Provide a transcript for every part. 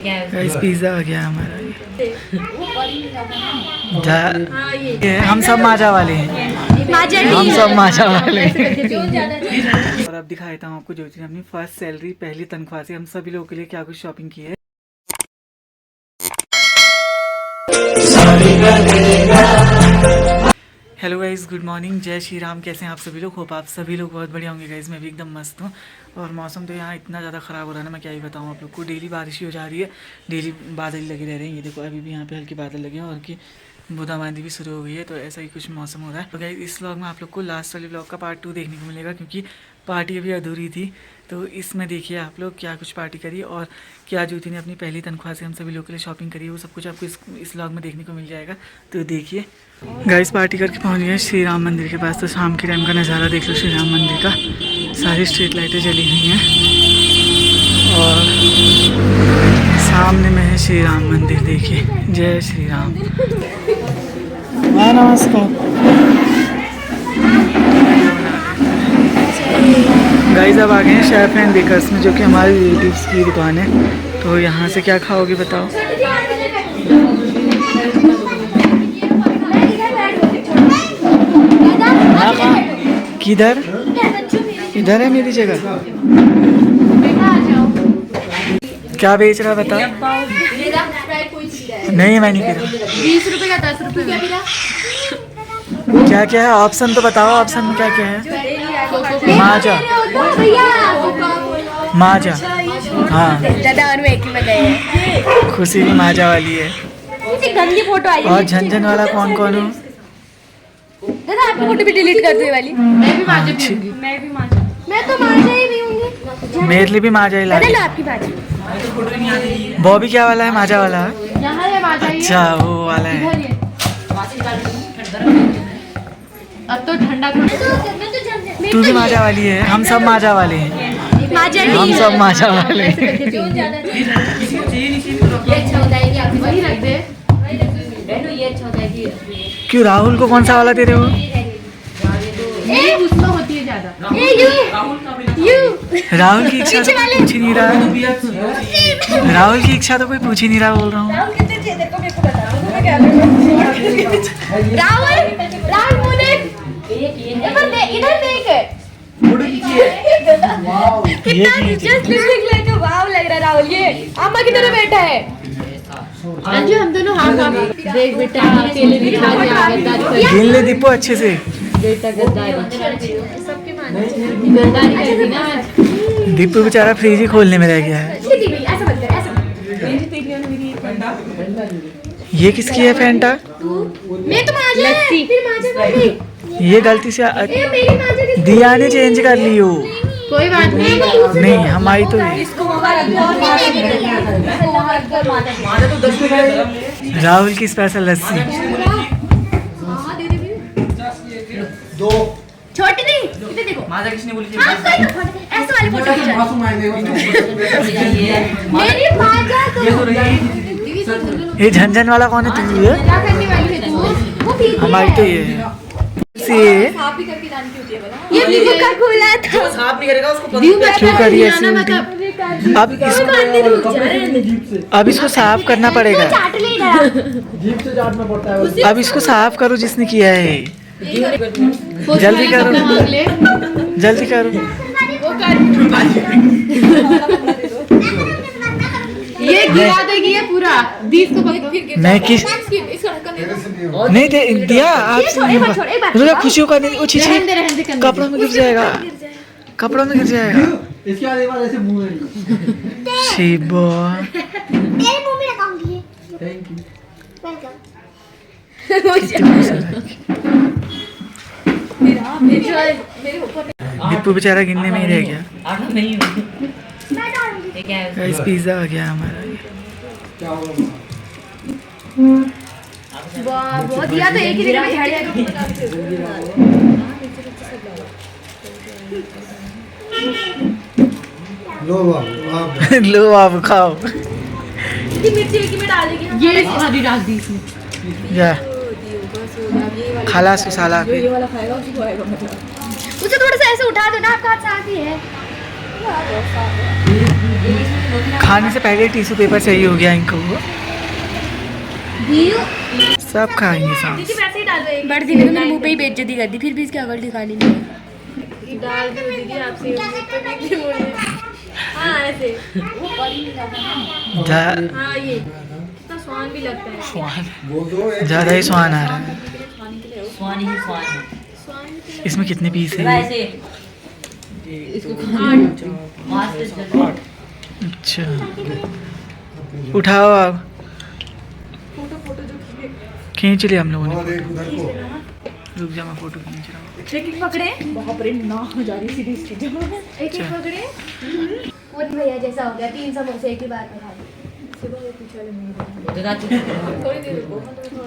Guys pizza आ गया हमारा। ये हम सब माजा वाले हैं, हम सब माजा वाले हैं। और अब दिखा देता हूँ आपको ज्योति ने अपनी फर्स्ट सैलरी पहली तनख्वाह से हम सभी लोगों के लिए क्या कुछ शॉपिंग की है। हेलो गाइस, गुड मॉर्निंग, जय श्री राम। कैसे हैं आप सभी लोग? होप आप सभी लोग बहुत बढ़िया होंगे गाइस। मैं भी एकदम मस्त हूँ। और मौसम तो यहाँ इतना ज़्यादा ख़राब हो रहा है ना, मैं क्या ही बताऊँ आप लोग को। डेली बारिश ही हो जा रही है, डेली बादल लगे रह रहे हैं। ये देखो अभी भी यहाँ पे हल्के बादल लगे हैं और की बूंदाबांदी भी शुरू हो गई है। तो ऐसा ही कुछ मौसम हो रहा है। तो गाइस इस व्लॉग में आप लोग को लास्ट वाले व्लॉग का पार्ट 2 देखने को मिलेगा, क्योंकि पार्टी अभी अधूरी थी। तो इसमें देखिए आप लोग क्या कुछ पार्टी करी और क्या ज्योति ने अपनी पहली तनख्वाह से हम सभी लोगों के लिए शॉपिंग करी है, वो सब कुछ आपको इस व्लॉग में देखने को मिल जाएगा। तो देखिए गाइस, पार्टी करके पहुंच गए श्री राम मंदिर के पास। तो शाम के टाइम का नज़ारा देख लो श्री राम मंदिर का। सारी स्ट्रीट लाइटें जली हुई हैं और सामने में है श्री राम मंदिर। देखिए, जय श्री राम। नमस्कार गाइस, अब आ गए हैं शेफ एंड बेकर्स में, जो कि हमारे रिलेटिव्स की दुकान है। तो यहाँ से क्या खाओगे बताओ? किधर इधर है मेरी जगह। क्या बेच रहा बता? नहीं, मैं नहीं पी रहा। 20 रुपए का 10 रुपए का। क्या क्या है ऑप्शन तो बताओ, ऑप्शन में क्या क्या है? माजा, माजा, हाँ खुशी भी माजा वाली है। गंदी फोटो आई और झंझन वाला कौन कौन हो? दादा आपकी फोटो भी डिलीट कर दो ये वाली। मैं भी माजा पीऊंगी। मैं तो माजा ही पीऊंगी। मेरे लिए भी माजा ही ला। दादा आपकी माजा। बॉबी क्या वाला है? माजा वाला है? यहाँ है माजा। अच्छा वो वाला है। अब तो ठंडा तू भी माजा वाली है? हम सब माजा वाले हैं, हम सब माजा वाले हैं। क्यों राहुल को कौन सा वाला दे रहे हो? उसमें होती है ज्यादा। राहुल की इच्छा तो कोई पूछ ही नहीं रहा। राहुल की इच्छा तो कोई पूछ ही नहीं रहा, बोल रहा हूँ। इधर देख लग रहा है राहुल। ये अम्मा की तरह बैठा है। अंजू हम दोनों हाथ देख बेटा, अकेले भी खा गया। गिन ले दीपो अच्छे से। बेटा गद्दारी कर दी ना। दीपू बेचारा फ्रिज ही खोलने में रह गया है। ये किसकी है फैंटा? मैं तो माजा है, फिर माजा कर दी। ये गलती से दिया ने चेंज कर ली हो। कोई बात नहीं हमारी तो है। राहुल की स्पेशल लस्सी। छोटी नहीं, इधर देखो। माजा किसने बोली? ऐसे वाली फोटो खींचो। मेरी माजा तो ये झंझन वाला कौन है? तू है? क्या करने वाली है तू? वो हमारी तो ये है। साफ भी करके दान की होती है बना। ये दीपू का खोला था। साफ नहीं करेगा उसको। क्यों करिए ऐसी उल्टी? अब इसको साफ करना पड़ेगा। अब इसको साफ करो जिसने किया है। जल्दी करो, जल्दी करो। ये गिरा देगी ये पूरा 20 को। मैं किस नहीं दे दिया आप खुशियों का नहीं। वो कपड़ों में गिर जाएगा, कपड़ों में गिर जाएगा। इसके बाद एक बार ऐसे मुंह में शिबो तेरे मुंह में लगाऊंगी। Thank you. दीपू बेचारा गिनने में ही रह गया। गाइस पिज़्ज़ा आ गया हमारा। वो दिया तो एक ही दिन में झड़ जाएगा। लो आप खाओ। मिर्ची एक में डाल देगी। ये सारी डाल दी इसमें। जा खाला सुसाला। ये वाला खाएगा उसको खाएगा मतलब। उसे थोड़ा सा ऐसे उठा दो ना, आपका हाथ साफ ही है। खाने से पहले टिश्यू पेपर चाहिए हो गया इनको। सब खाएंगे साथ। बट दीदी ने मेरे मुंह पे ही बेइज्जती कर दी, फिर भी इसकी अकल ठिकानी नहीं है। डाल दो दीदी आपसे हाँ ऐसे हाँ ये इतना स्वान भी लगता है। स्वान ज़्यादा ही स्वान आ रहा है। इसमें कितने पीस है? अच्छा उठाओ आप। खींच लिया हम लोगों ने। रुक जा मैं फोटो खींच रहा हूँ। एक पकड़े बाप रे ना हो जा रही सीधी इसकी एक एक पकड़े वो भैया जैसा हो गया 3 समोसे एक ही बार में खा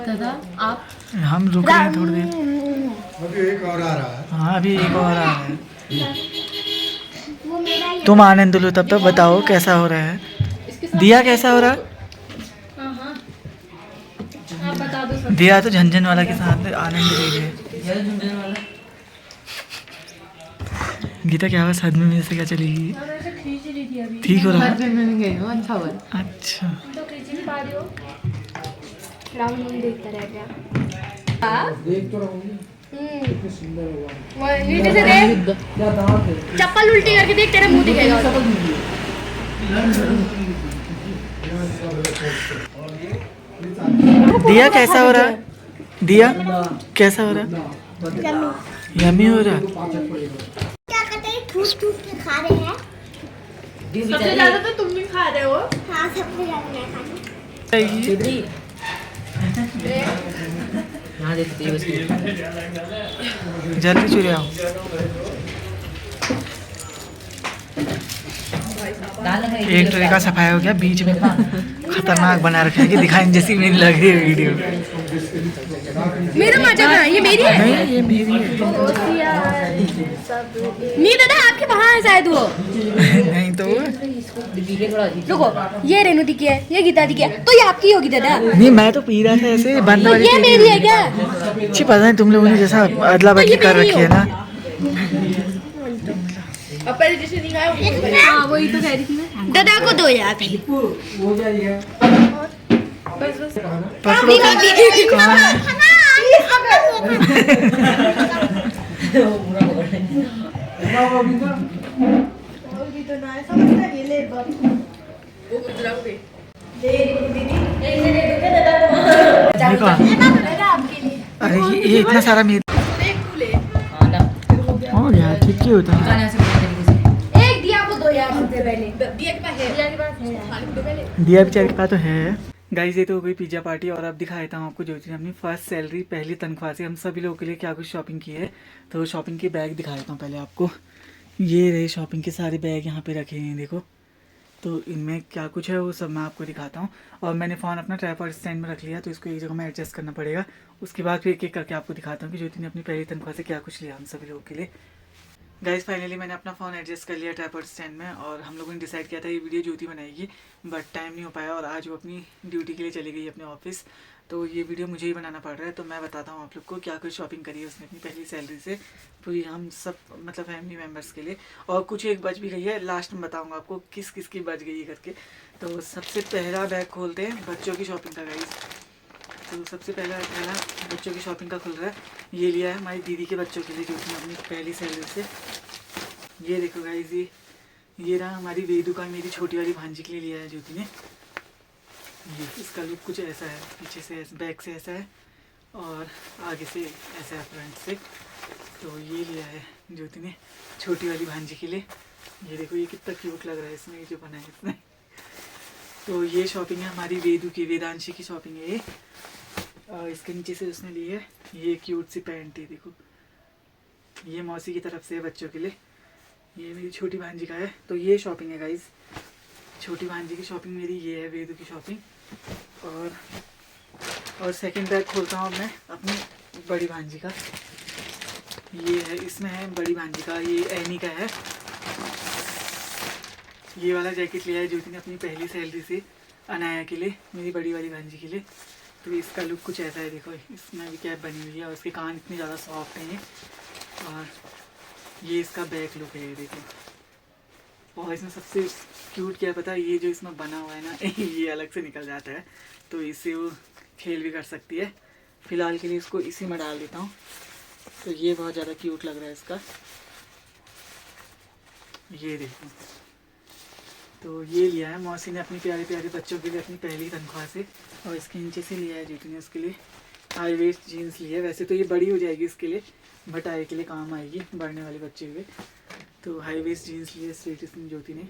दादा आप हम रुक रहे हैं थोड़ी देर। अभी एक और आ रहा है। हाँ अभी एक और आ रहा है। तुम आनंद लो तब तक। बताओ कैसा हो रहा है? दिया कैसा हो रहा है? आप बता दो दिया तो झंझन वाला के साथ आनंद ले रहे। गीता क्या हुआ? सदमे में से क्या चलेगी? ठीक हो रहा है? अच्छा तो खींच नहीं पा रही हो राउंड देखता रह गया। देख तो रहूंगी कितनी सुंदर होगा। नीचे से देख क्या दांत है। चप्पल उल्टी करके देख तेरा मुंह दिखेगा। दिया कैसा हो रहा है? दिया कैसा हो रहा है? यम्मी हो रहा है। क्या कहते हैं ठूस के खा रहे हैं। सबसे ज्यादा तो तुम भी खा रहे हो। हाँ सबसे ज्यादा मैं खाती हूँ। जल्दी चुरे आओ। एक ट्रे का सफाई हो गया। बीच में खतरनाक बना रखे हैं कि दिखाने जैसी मेरी लग रही है वीडियो। मेरा मजा ना ये मेरी है। नहीं ये मेरी है। नहीं दादा आपके वहाँ है शायद वो। नहीं तो रुको ये रेणु दी की है ये गीता दी की है तो ये आपकी होगी दादा। नहीं मैं तो पी रहा था ऐसे बंद तो वाली। ये मेरी है क्या? अच्छी पता नहीं तुम लोगों ने जैसा अदला बदली कर रखी है ना। हाँ वही तो कह रही थी मैं। दादा को दो यार पहले। वो क्या ये पकड़ो कहाँ है? देखो अरे ये इतना सारा मेरा हो गया। ठीक ही होता है। एक दिया को दो यार सबसे पहले। दिया के पास है। दिया बेचारे के पास तो है। गाइस ये तो हो गई पिज्ज़ा पार्टी। और अब दिखा देता हूँ आपको जो चीज़ अपनी फर्स्ट सैलरी पहली तनख्वाह से हम सभी लोगों के लिए क्या कुछ शॉपिंग की है। तो शॉपिंग के बैग दिखा देता हूँ पहले आपको। ये रहे शॉपिंग के सारे बैग यहाँ पे रखे हैं देखो। तो इनमें क्या कुछ है वो सब मैं आपको दिखाता हूँ। और मैंने फ़ोन अपना ट्राइपॉड स्टैंड में रख लिया तो इसको एक जगह में एडजस्ट करना पड़ेगा। उसके बाद फिर एक एक करके आपको दिखाता हूँ कि ज्योति ने अपनी पहली तनख्वाह से क्या कुछ लिया हम सभी लोगों के लिए। गाइस फाइनली मैंने अपना फ़ोन एडजस्ट कर लिया ट्राइपॉड स्टैंड में। और हम लोगों ने डिसाइड किया था ये वीडियो ज्योति बनाएगी बट टाइम नहीं हो पाया। और आज वो अपनी ड्यूटी के लिए चली गई अपने ऑफिस। तो ये वीडियो मुझे ही बनाना पड़ रहा है। तो मैं बताता हूँ आप लोग को क्या कुछ शॉपिंग करी है उसने अपनी पहली सैलरी से पूरी हम सब मतलब फैमिली मेम्बर्स के लिए। और कुछ एक बच भी गई है लास्ट में बताऊँगा आपको किस किस की बच गई है करके। तो सबसे पहला बैग खोलते हैं बच्चों की शॉपिंग का गाइस। तो सबसे पहला बच्चों की शॉपिंग का खुल रहा है। ये लिया है हमारी दीदी के बच्चों के लिए जो कि अपनी पहली सैलरी से। ये देखो गाइस ये रहा हमारी वेदू का मेरी छोटी वाली भांजी के लिए लिया है ज्योति ने। ये इसका लुक कुछ ऐसा है। पीछे से बैक से ऐसा है और आगे से ऐसा है फ्रंट से। तो ये लिया है ज्योति ने छोटी वाली भांजी के लिए। ये देखो ये कितना क्यूट लग रहा है इसमें जो बना है इसमें। तो ये शॉपिंग है हमारी वेदू की वेदांशी की शॉपिंग है ये। और इसके नीचे से उसने ली है ये क्यूट सी पैंट है देखो। ये मौसी की तरफ से है बच्चों के लिए। ये मेरी छोटी भांजी का है। तो ये शॉपिंग है गाइस छोटी भांजी की शॉपिंग मेरी। ये है वेदू की शॉपिंग। और सेकंड बैग खोलता हूँ मैं अपनी बड़ी भांजी का। ये है इसमें है बड़ी भांजी का ये एनी का है। ये वाला जैकेट लिया है ज्योति ने अपनी पहली सैलरी से अनाया के लिए मेरी बड़ी वाली भांजी के लिए। तो इसका लुक कुछ ऐसा है देखो। इसमें भी कैप बनी हुई है और उसके कान इतने ज़्यादा सॉफ्ट हैं। और ये इसका बैक लुक है ये देखो। और इसमें सबसे क्यूट क्या है पता है, ये जो इसमें बना हुआ है ना ये अलग से निकल जाता है, तो इससे वो खेल भी कर सकती है। फ़िलहाल के लिए इसको इसी में डाल देता हूँ। तो ये बहुत ज़्यादा क्यूट लग रहा है इसका, ये देखो। तो ये लिया है मौसी ने अपनी प्यारे प्यारे बच्चों के लिए अपनी पहली तनख्वाह से, और इसके नीचे से लिया है जीतू ने उसके लिए हाई वेस्ट जीन्स ली है। वैसे तो ये बड़ी हो जाएगी इसके लिए, बट आए के लिए काम आएगी बढ़ने वाले बच्चे हुए। तो हाई वेस्ट जीन्स लिए स्टेटस में ज्योति ने।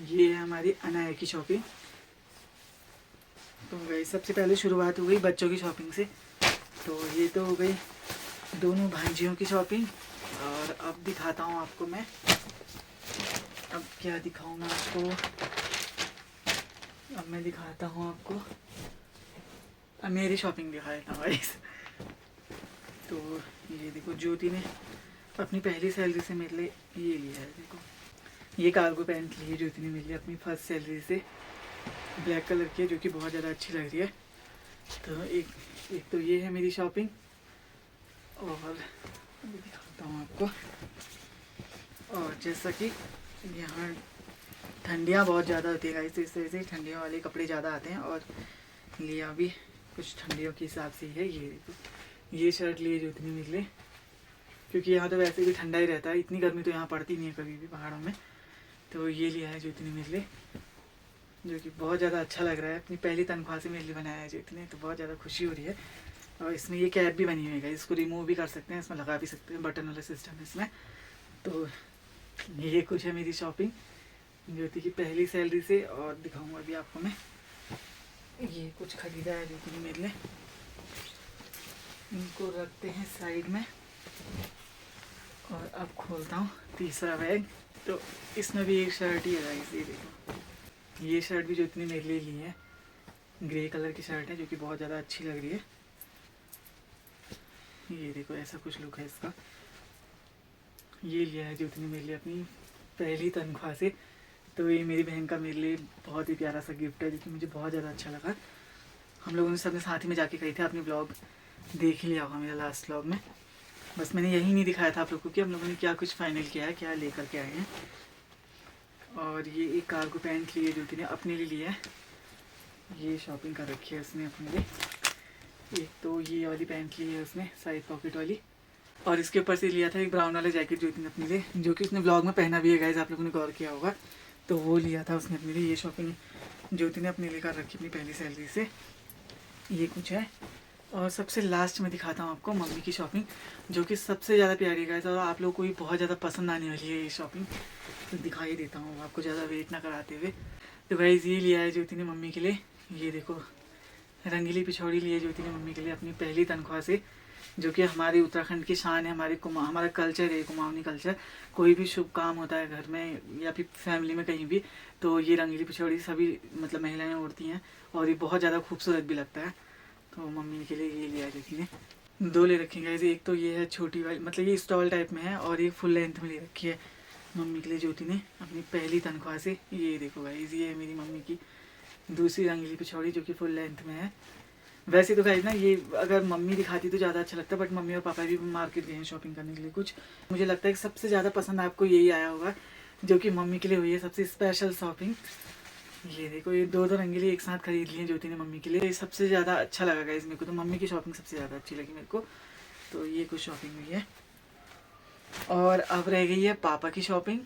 ये है हमारी अनाया की शॉपिंग। तो गई सबसे पहले शुरुआत हो गई बच्चों की शॉपिंग से। तो ये तो हो गई दोनों भांजियों की शॉपिंग। और अब दिखाता हूँ आपको मैं, अब क्या दिखाऊँ मैं आपको, अब मैं दिखाता हूँ आपको, अब मेरी शॉपिंग दिखा देता हूँ गाइस। तो ये देखो ज्योति ने अपनी पहली सैलरी से मेरे लिए ये लिया है, देखो ये कार्गो पैंट ली है ज्योति ने मेरे लिए अपनी फर्स्ट सैलरी से, ब्लैक कलर की है जो कि बहुत ज़्यादा अच्छी लग रही है। तो एक तो ये है मेरी शॉपिंग। और अभी दिखाता हूँ आपको। और जैसा कि यहाँ ठंडियाँ बहुत ज़्यादा होती है गाइस, तो इस तरह से ठंडियों वाले कपड़े ज़्यादा आते हैं। और लिया भी कुछ ठंडियों के हिसाब से ही है। ये देखो ये शर्ट लिए ज्योति ने मेरे लिए, क्योंकि यहाँ तो वैसे भी ठंडा ही रहता है, इतनी गर्मी तो यहाँ पड़ती नहीं है कभी भी पहाड़ों में। तो ये लिया है ज्योति ने मेरे लिए, जो कि बहुत ज़्यादा अच्छा लग रहा है। अपनी पहली तनख्वाह से मेरे लिए बनाया है ज्योति ने, तो बहुत ज़्यादा खुशी हो रही है। और इसमें ये कैप भी बनी हुई है, इसको रिमूव भी कर सकते हैं, इसमें लगा भी सकते हैं, बटन वाला सिस्टम है इसमें। तो ये कुछ है मेरी शॉपिंग ज्योति की पहली सैलरी से। और दिखाऊंगा अभी आपको मैं, ये कुछ ख़रीदा है ज्योति ने मेरे लिए। इनको रखते हैं साइड में। और अब खोलता हूँ तीसरा बैग। तो इसमें भी एक शर्ट ही है गाइस, ये देखो ये शर्ट भी ज्योति ने मेरे लिए ली है, ग्रे कलर की शर्ट है जो कि बहुत ज़्यादा अच्छी लग रही है। ये देखो ऐसा कुछ लुक है इसका। ये लिया है ज्योति ने मेरे लिए अपनी पहली तनख्वाह से। तो ये मेरी बहन का मेरे लिए बहुत ही प्यारा सा गिफ्ट है जो कि मुझे बहुत ज़्यादा अच्छा लगा। हम लोगों ने सबने साथ ही में जाके गए थे, अपनी ब्लॉग देख ही लिया होगा मेरा लास्ट ब्लॉग में। बस मैंने यही नहीं दिखाया था आप लोगों को कि हम लोगों ने क्या कुछ फाइनल किया है, क्या लेकर के आए हैं। और ये एक कार्गो पैंट ली है ज्योति ने अपने लिए लिया है, ये शॉपिंग कर रखी है उसने अपने लिए। एक तो ये वाली पैंट ली है उसने साइड पॉकेट वाली। और इसके ऊपर से लिया था एक ब्राउन वाला जैकेट ज्योति ने अपने लिए, जो कि उसने ब्लॉग में पहना भी है गाइस, आप लोगों ने गौर किया होगा। तो वो लिया था उसने अपने लिए। ये शॉपिंग ज्योति ने अपने लिए कर रखी अपनी पहली सैलरी से। ये कुछ है। और सबसे लास्ट में दिखाता हूँ आपको मम्मी की शॉपिंग, जो कि सबसे ज़्यादा प्यारी गाइस, और आप लोगों को भी बहुत ज़्यादा पसंद आने वाली है ये शॉपिंग। तो दिखाई देता हूँ आपको ज़्यादा वेट ना कराते हुए। तो गाइस ये लिया है ज्योति ने मम्मी के लिए, ये देखो रंगीली पिछौड़ी ली है ज्योति ने मम्मी के लिए अपनी पहली तनख्वाह से, जो कि हमारे उत्तराखंड की शान है, हमारा कल्चर है, कुमाऊनी कल्चर। कोई भी शुभ काम होता है घर में या फिर फैमिली में कहीं भी, तो ये रंगीली पिछौड़ी सभी मतलब महिलाएं ओढ़ती हैं, और ये बहुत ज़्यादा खूबसूरत भी लगता है। तो मम्मी के लिए ये लिया ज्योति ने। दो ले रखी है, एक तो ये है छोटी वाली, मतलब ये स्टॉल टाइप में है, और एक फुल लेंथ में ले रखी है मम्मी के लिए ज्योति ने अपनी पहली तनख्वाह से। ये देखो गाइस ये है मेरी मम्मी की दूसरी रंगीली पिछौड़ी, जो कि फुल लेंथ में है। वैसे तो गाइस ना ये अगर मम्मी दिखाती तो ज़्यादा अच्छा लगता, बट मम्मी और पापा भी मार्केट गए हैं शॉपिंग करने के लिए कुछ। मुझे लगता है कि सबसे ज़्यादा पसंद आपको यही आया होगा, जो कि मम्मी के लिए हुई है सबसे स्पेशल शॉपिंग। ये देखो ये दो रंगीली एक साथ खरीद लिए ज्योति ने मम्मी के लिए। ये सबसे ज़्यादा अच्छा लगा गाइस मेरे को, तो मम्मी की शॉपिंग सबसे ज़्यादा अच्छी लगी मेरे को। तो ये कुछ शॉपिंग हुई है। और अब रह गई है पापा की शॉपिंग,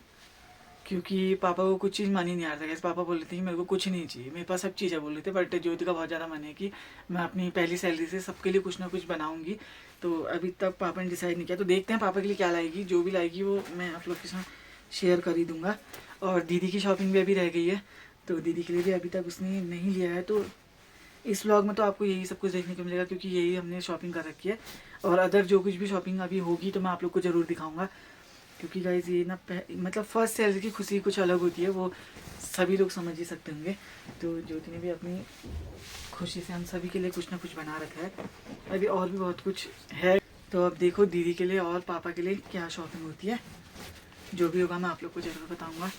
क्योंकि पापा को कुछ चीज़ मन ही नहीं आ रहा था। पापा बोल रहे थे कि मेरे को कुछ नहीं चाहिए, मेरे पास सब चीज़ें बोल रहे थे, बट ज्योति का बहुत ज़्यादा मन है कि मैं अपनी पहली सैलरी से सबके लिए कुछ ना कुछ बनाऊंगी। तो अभी तक पापा ने डिसाइड नहीं किया, तो देखते हैं पापा के लिए क्या लाएगी। जो भी लाएगी वो मैं आप लोग के साथ शेयर कर ही दूँगा। और दीदी की शॉपिंग भी अभी रह गई है, तो दीदी के लिए भी अभी तक उसने नहीं लिया है। तो इस व्लॉग में तो आपको यही सब कुछ देखने को मिलेगा, क्योंकि यही हमने शॉपिंग कर रखी है। और अदर जो कुछ भी शॉपिंग अभी होगी तो मैं आप लोग को ज़रूर दिखाऊंगा, क्योंकि गाइस ये ना मतलब फर्स्ट सैलरी की खुशी कुछ अलग होती है, वो सभी लोग समझ ही सकते होंगे। तो ज्योति ने भी अपनी खुशी से हम सभी के लिए कुछ ना कुछ बना रखा है। अभी और भी बहुत कुछ है, तो अब देखो दीदी के लिए और पापा के लिए क्या शॉपिंग होती है। जो भी होगा मैं आप लोग को ज़रूर बताऊँगा।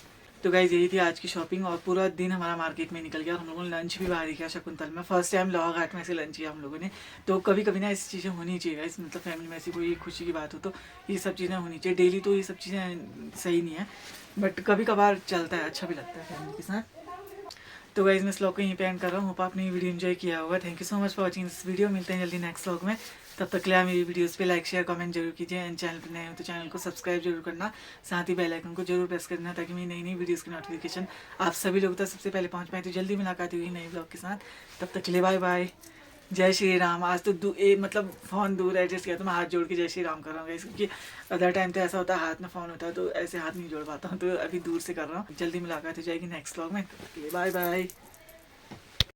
तो गाइज यही थी आज की शॉपिंग, और पूरा दिन हमारा मार्केट में निकल गया। और हम लोगों ने लंच भी बाहर ही किया शकुंतल में। फर्स्ट टाइम लोहा घाट में से लंच किया हम लोगों ने। तो कभी कभी ना ऐसी चीज़ें होनी चाहिए गाइज, मतलब फैमिली में ऐसी कोई खुशी की बात हो तो ये सब चीज़ें होनी चाहिए। डेली तो ये सब चीज़ें सही नहीं है, बट कभी कभार चलता है, अच्छा भी लगता है फैमिली के साथ। तो गाइज मैं इस व्लॉग को यहीं पे एंड कर रहा हूँ। होप आपने ये वीडियो एंजॉय किया होगा। Thank you so much for watching this video. मिलते हैं जल्दी नेक्स्ट व्लॉग में। तब तक के लिए मेरी वीडियोस पे लाइक शेयर कमेंट जरूर कीजिए। एंड चैनल पर नए हो तो चैनल को सब्सक्राइब जरूर करना, साथ ही बेल आइकन को जरूर प्रेस करना ताकि मेरी नई नई वीडियोस की नोटिफिकेशन आप सभी लोगों तक सबसे पहले पहुँच पाए। तो जल्दी मुलाकात हुई नई व्लॉग के साथ। तब तक के लिए बाय बाय, जय श्री राम। आज तो मतलब फ़ोन दूर एडजस्ट किया तो मैं हाथ जोड़ के जय श्री राम कर रहा हूँ, क्योंकि अदर टाइम तो ऐसा होता है हाथ में फ़ोन होता है तो ऐसे हाथ नहीं जोड़ पाता हूँ, तो अभी दूर से कर रहा हूँ। जल्दी मुलाकात हो जाएगी नेक्स्ट व्लॉग में। तब तक के लिए बाय बाय।